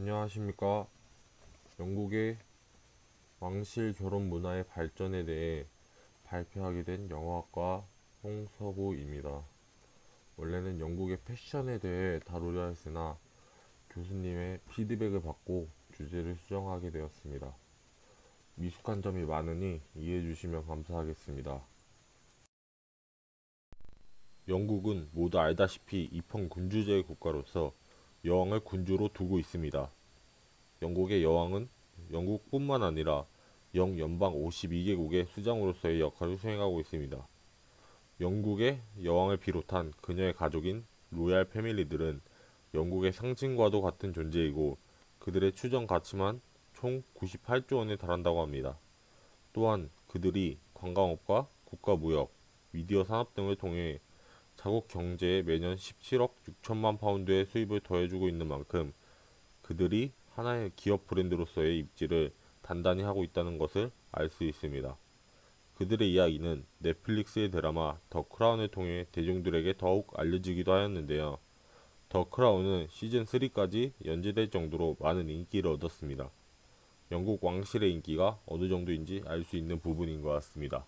안녕하십니까. 영국의 왕실 결혼 문화의 발전에 대해 발표하게 된 영어학과 홍서보입니다. 원래는 영국의 패션에 대해 다루려 했으나 교수님의 피드백을 받고 주제를 수정하게 되었습니다. 미숙한 점이 많으니 이해해 주시면 감사하겠습니다. 영국은 모두 알다시피 입헌 군주제의 국가로서 여왕을 군주로 두고 있습니다. 영국의 여왕은 영국뿐만 아니라 영연방 52개국의 수장으로서의 역할을 수행하고 있습니다. 영국의 여왕을 비롯한 그녀의 가족인 로얄 패밀리들은 영국의 상징과도 같은 존재이고 그들의 추정 가치만 총 98조 원에 달한다고 합니다. 또한 그들이 관광업과 국가무역, 미디어 산업 등을 통해 자국 경제에 매년 17억 6천만 파운드의 수입을 더해주고 있는 만큼 그들이 하나의 기업 브랜드로서의 입지를 단단히 하고 있다는 것을 알 수 있습니다. 그들의 이야기는 넷플릭스의 드라마 더 크라운을 통해 대중들에게 더욱 알려지기도 하였는데요. 더 크라운은 시즌 3까지 연재될 정도로 많은 인기를 얻었습니다. 영국 왕실의 인기가 어느 정도인지 알 수 있는 부분인 것 같습니다.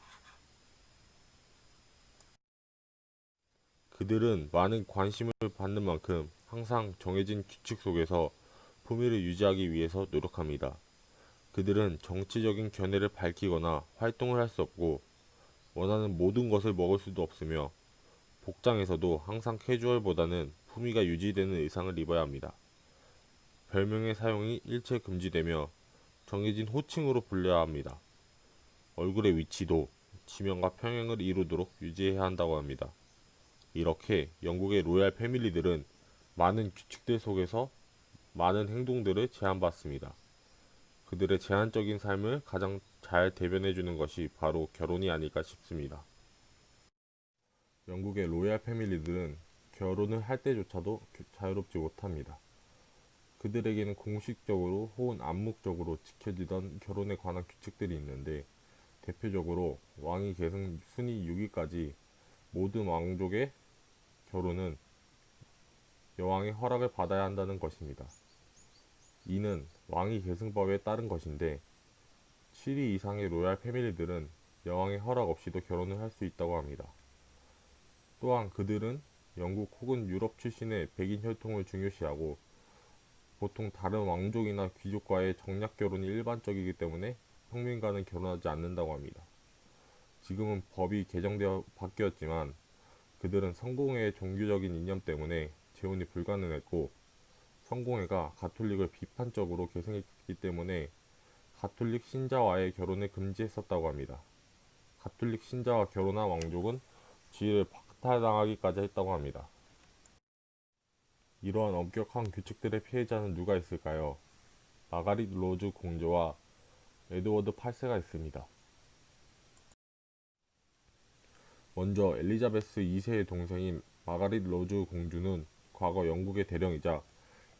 그들은 많은 관심을 받는 만큼 항상 정해진 규칙 속에서 품위를 유지하기 위해서 노력합니다. 그들은 정치적인 견해를 밝히거나 활동을 할 수 없고 원하는 모든 것을 먹을 수도 없으며 복장에서도 항상 캐주얼보다는 품위가 유지되는 의상을 입어야 합니다. 별명의 사용이 일체 금지되며 정해진 호칭으로 불려야 합니다. 얼굴의 위치도 지명과 평행을 이루도록 유지해야 한다고 합니다. 이렇게 영국의 로얄 패밀리들은 많은 규칙들 속에서 많은 행동들을 제한받습니다. 그들의 제한적인 삶을 가장 잘 대변해주는 것이 바로 결혼이 아닐까 싶습니다. 영국의 로얄 패밀리들은 결혼을 할 때조차도 자유롭지 못합니다. 그들에게는 공식적으로 혹은 암묵적으로 지켜지던 결혼에 관한 규칙들이 있는데 대표적으로 왕위 계승 순위 6위까지 모든 왕족의 결혼은 여왕의 허락을 받아야 한다는 것입니다. 이는 왕위 계승법에 따른 것인데 7위 이상의 로얄 패밀리들은 여왕의 허락 없이도 결혼을 할 수 있다고 합니다. 또한 그들은 영국 혹은 유럽 출신의 백인 혈통을 중요시하고 보통 다른 왕족이나 귀족과의 정략 결혼이 일반적이기 때문에 평민과는 결혼하지 않는다고 합니다. 지금은 법이 개정되어 바뀌었지만 그들은 성공회의 종교적인 이념 때문에 재혼이 불가능했고 성공회가 가톨릭을 비판적으로 계승했기 때문에 가톨릭 신자와의 결혼을 금지했었다고 합니다. 가톨릭 신자와 결혼한 왕족은 지위를 박탈당하기까지 했다고 합니다. 이러한 엄격한 규칙들의 피해자는 누가 있을까요? 마가릿 로즈 공주와 에드워드 8세가 있습니다. 먼저 엘리자베스 2세의 동생인 마가릿 로즈 공주는 과거 영국의 대령이자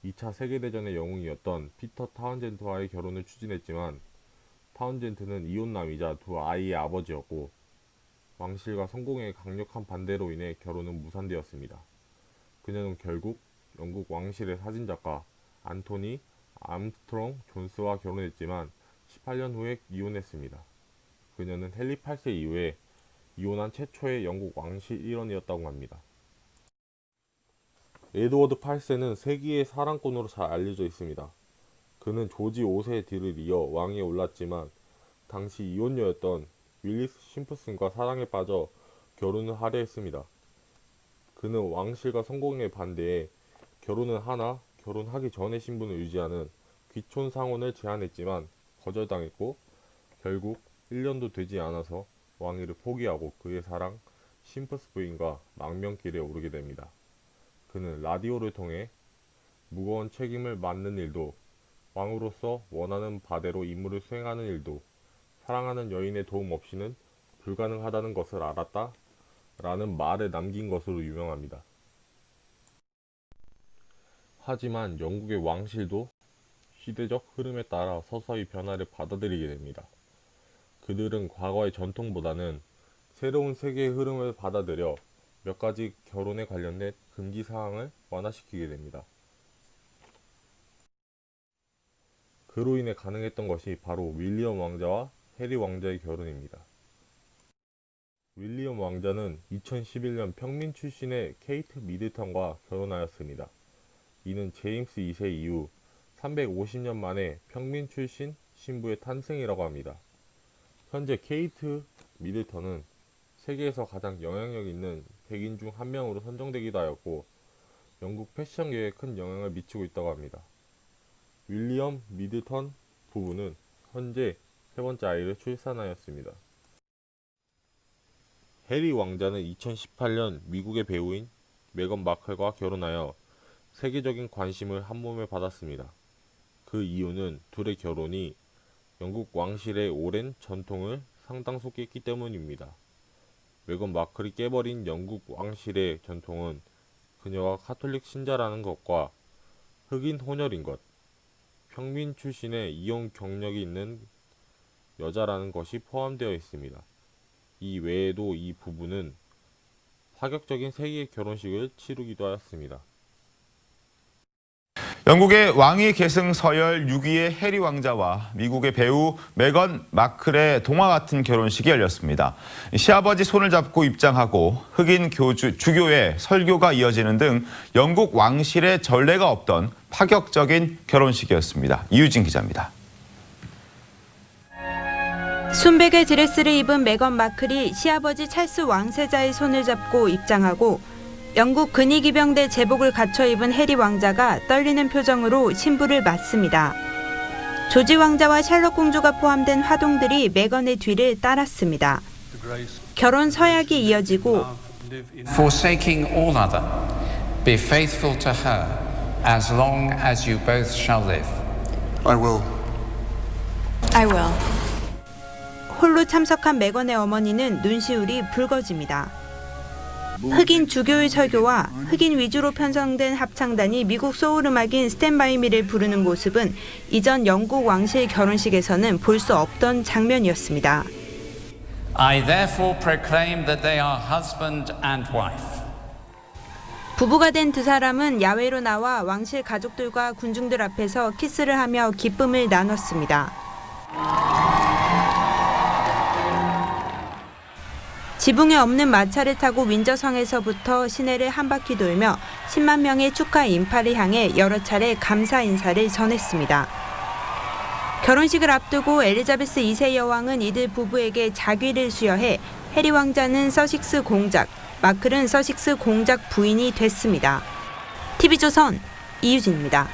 2차 세계대전의 영웅이었던 피터 타운젠트와의 결혼을 추진했지만 타운젠트는 이혼남이자 두 아이의 아버지였고 왕실과 성공의 강력한 반대로 인해 결혼은 무산되었습니다. 그녀는 결국 영국 왕실의 사진작가 안토니 암스트롱 존스와 결혼했지만 18년 후에 이혼했습니다. 그녀는 헨리 8세 이후에 이혼한 최초의 영국 왕실 일원이었다고 합니다. 에드워드 8세는 세기의 사랑꾼으로 잘 알려져 있습니다. 그는 조지 5세의 뒤를 이어 왕위에 올랐지만 당시 이혼녀였던 윌리스 심프슨과 사랑에 빠져 결혼을 하려 했습니다. 그는 왕실과 성공에 반대해 결혼은 하나 결혼하기 전의 신분을 유지하는 귀촌 상혼을 제안했지만 거절당했고 결국 1년도 되지 않아서 왕위를 포기하고 그의 사랑 심프스 부인과 망명길에 오르게 됩니다. 그는 라디오를 통해 무거운 책임을 맡는 일도 왕으로서 원하는 바대로 임무를 수행하는 일도 사랑하는 여인의 도움 없이는 불가능하다는 것을 알았다 라는 말을 남긴 것으로 유명합니다. 하지만 영국의 왕실도 시대적 흐름에 따라 서서히 변화를 받아들이게 됩니다. 그들은 과거의 전통보다는 새로운 세계의 흐름을 받아들여 몇 가지 결혼에 관련된 금기 사항을 완화시키게 됩니다. 그로 인해 가능했던 것이 바로 윌리엄 왕자와 해리 왕자의 결혼입니다. 윌리엄 왕자는 2011년 평민 출신의 케이트 미들턴과 결혼하였습니다. 이는 제임스 2세 이후 350년 만에 평민 출신 신부의 탄생이라고 합니다. 현재 케이트 미들턴은 세계에서 가장 영향력 있는 100인 중 한 명으로 선정되기도 하였고 영국 패션계에 큰 영향을 미치고 있다고 합니다. 윌리엄 미들턴 부부는 현재 세 번째 아이를 출산하였습니다. 해리 왕자는 2018년 미국의 배우인 메건 마클과 결혼하여 세계적인 관심을 한몸에 받았습니다. 그 이유는 둘의 결혼이 영국 왕실의 오랜 전통을 상당수 깼기 때문입니다. 메건 마클이 깨버린 영국 왕실의 전통은 그녀가 카톨릭 신자라는 것과 흑인 혼혈인 것, 평민 출신의 이혼 경력이 있는 여자라는 것이 포함되어 있습니다. 이 외에도 이 부부는 파격적인 세계 결혼식을 치르기도 하였습니다. 영국의 왕위 계승 서열 6위의 해리 왕자와 미국의 배우 메건 마클의 동화 같은 결혼식이 열렸습니다. 시아버지 손을 잡고 입장하고 흑인 주교의 설교가 이어지는 등 영국 왕실의 전례가 없던 파격적인 결혼식이었습니다. 이유진 기자입니다. 순백의 드레스를 입은 메건 마클이 시아버지 찰스 왕세자의 손을 잡고 입장하고 영국 근위기병대 제복을 갖춰 입은 해리 왕자가 떨리는 표정으로 신부를 맞습니다. 조지 왕자와 샬럿 공주가 포함된 화동들이 메건의 뒤를 따랐습니다. 결혼 서약이 이어지고 Forsaking all other, be faithful to her as long as you both shall live. I will. I will. 홀로 참석한 메건의 어머니는 눈시울이 붉어집니다. 흑인 주교의 설교와 흑인 위주로 편성된 합창단이 미국 소울 음악인 스탠 바이 미를 부르는 모습은 이전 영국 왕실 결혼식에서는 볼 수 없던 장면이었습니다. I therefore proclaim that they are husband and wife. 부부가 된 두 사람은 야외로 나와 왕실 가족들과 군중들 앞에서 키스를 하며 기쁨을 나눴습니다. 지붕에 없는 마차를 타고 윈저성에서부터 시내를 한 바퀴 돌며 10만 명의 축하 인파를 향해 여러 차례 감사 인사를 전했습니다. 결혼식을 앞두고 엘리자베스 2세 여왕은 이들 부부에게 자귀를 수여해 해리 왕자는 서식스 공작, 마클은 서식스 공작 부인이 됐습니다. TV조선 이유진입니다.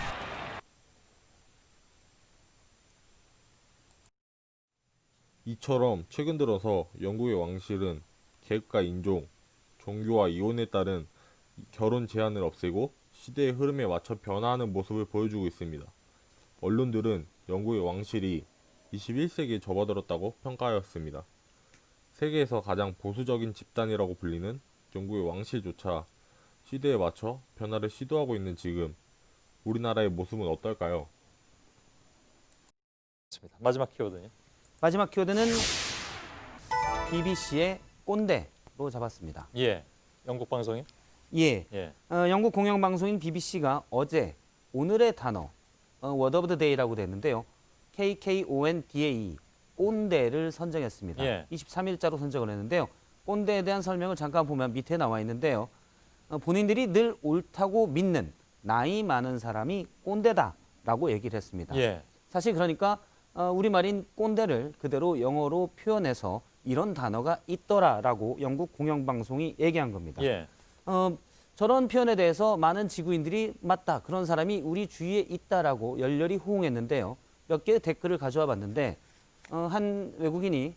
이처럼 최근 들어서 영국의 왕실은 계급과 인종, 종교와 이혼에 따른 결혼 제한을 없애고 시대의 흐름에 맞춰 변화하는 모습을 보여주고 있습니다. 언론들은 영국의 왕실이 21세기에 접어들었다고 평가하였습니다. 세계에서 가장 보수적인 집단이라고 불리는 영국의 왕실조차 시대에 맞춰 변화를 시도하고 있는 지금 우리나라의 모습은 어떨까요? 마지막 키워드는요? 마지막 키워드는 BBC의 꼰대로 잡았습니다. 예. 영국 방송이? 예. 예. 영국 공영방송인 BBC가 어제 오늘의 단어, 워드 오브 더 데이라고 됐는데요. KKONDAE, 꼰대를 선정했습니다. 예. 23일자로 선정을 했는데요. 꼰대에 대한 설명을 잠깐 보면 밑에 나와 있는데요. 본인들이 늘 옳다고 믿는 나이 많은 사람이 꼰대다라고 얘기를 했습니다. 예. 사실 그러니까 우리말인 꼰대를 그대로 영어로 표현해서 이런 단어가 있더라라고 영국 공영방송이 얘기한 겁니다. 예. 저런 표현에 대해서 많은 지구인들이 맞다, 그런 사람이 우리 주위에 있다라고 열렬히 호응했는데요. 몇 개의 댓글을 가져와 봤는데 한 외국인이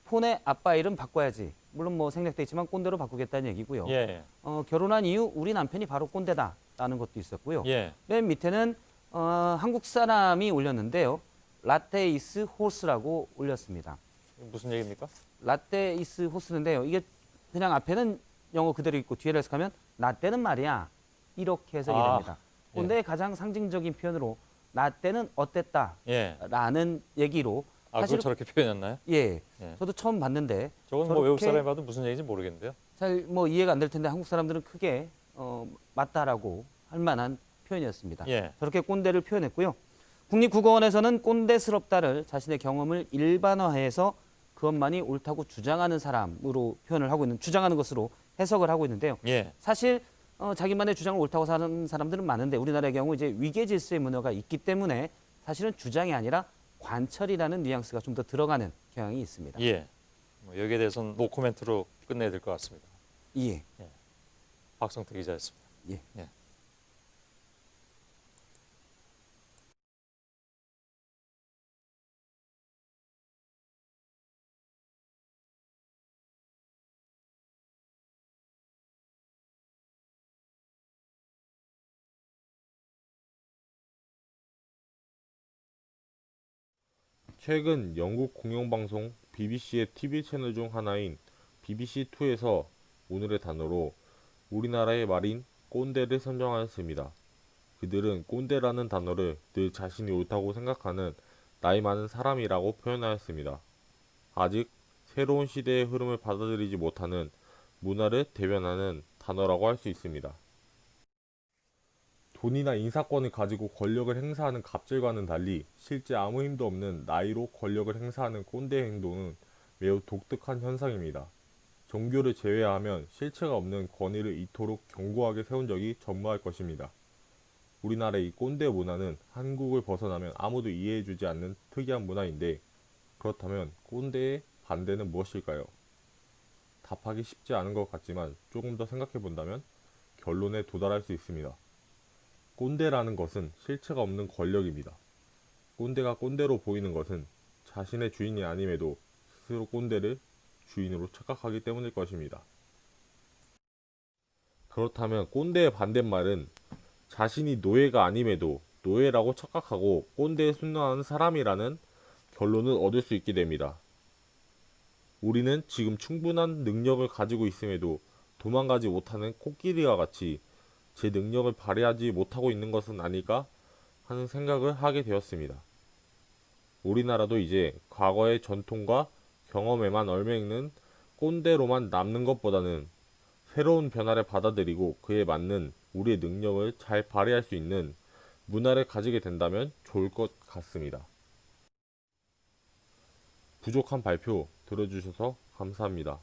폰의 아빠 이름 바꿔야지. 물론 뭐 생략돼 있지만 꼰대로 바꾸겠다는 얘기고요. 예. 결혼한 이후 우리 남편이 바로 꼰대다라는 것도 있었고요. 예. 맨 밑에는 한국 사람이 올렸는데요. 라떼 이스 호스라고 올렸습니다. 무슨 얘기입니까? 라떼 이스 호스인데요. 이게 그냥 앞에는 영어 그대로 있고 뒤에를 해석하면 나 때는 말이야 이렇게 해석이 됩니다. 꼰대의 가장 상징적인 표현으로 나 때는 어땠다 예. 라는 얘기로 그걸 저렇게 표현했나요? 예, 예. 저도 처음 봤는데 저건 뭐 외국 사람이 봐도 무슨 얘기인지 모르겠는데요. 잘 뭐 이해가 안 될 텐데 한국 사람들은 크게 맞다라고 할 만한 표현이었습니다. 예. 저렇게 꼰대를 표현했고요. 국립국어원에서는 꼰대스럽다를 자신의 경험을 일반화해서 그것만이 옳다고 주장하는 사람으로 표현을 하고 있는, 주장하는 것으로 해석을 하고 있는데요. 예. 사실 자기만의 주장을 옳다고 하는 사람들은 많은데 우리나라의 경우 이제 위계 질서의 문화가 있기 때문에 사실은 주장이 아니라 관철이라는 뉘앙스가 좀 더 들어가는 경향이 있습니다. 예. 뭐 여기에 대해서는 노 코멘트로 끝내야 될 것 같습니다. 예. 박성태 기자였습니다. 예. 예. 최근 영국 공영방송 BBC의 TV 채널 중 하나인 BBC2에서 오늘의 단어로 우리나라의 말인 꼰대를 선정하였습니다. 그들은 꼰대라는 단어를 늘 자신이 옳다고 생각하는 나이 많은 사람이라고 표현하였습니다. 아직 새로운 시대의 흐름을 받아들이지 못하는 문화를 대변하는 단어라고 할 수 있습니다. 돈이나 인사권을 가지고 권력을 행사하는 갑질과는 달리 실제 아무 힘도 없는 나이로 권력을 행사하는 꼰대 행동은 매우 독특한 현상입니다. 종교를 제외하면 실체가 없는 권위를 이토록 견고하게 세운 적이 전무할 것입니다. 우리나라의 이 꼰대 문화는 한국을 벗어나면 아무도 이해해주지 않는 특이한 문화인데, 그렇다면 꼰대의 반대는 무엇일까요? 답하기 쉽지 않은 것 같지만 조금 더 생각해 본다면 결론에 도달할 수 있습니다. 꼰대라는 것은 실체가 없는 권력입니다. 꼰대가 꼰대로 보이는 것은 자신의 주인이 아님에도 스스로 꼰대를 주인으로 착각하기 때문일 것입니다. 그렇다면 꼰대의 반대말은 자신이 노예가 아님에도 노예라고 착각하고 꼰대에 순응하는 사람이라는 결론을 얻을 수 있게 됩니다. 우리는 지금 충분한 능력을 가지고 있음에도 도망가지 못하는 코끼리와 같이 제 능력을 발휘하지 못하고 있는 것은 아닐까 하는 생각을 하게 되었습니다. 우리나라도 이제 과거의 전통과 경험에만 얽매이는 꼰대로만 남는 것보다는 새로운 변화를 받아들이고 그에 맞는 우리의 능력을 잘 발휘할 수 있는 문화를 가지게 된다면 좋을 것 같습니다. 부족한 발표 들어주셔서 감사합니다.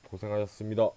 고생하셨습니다.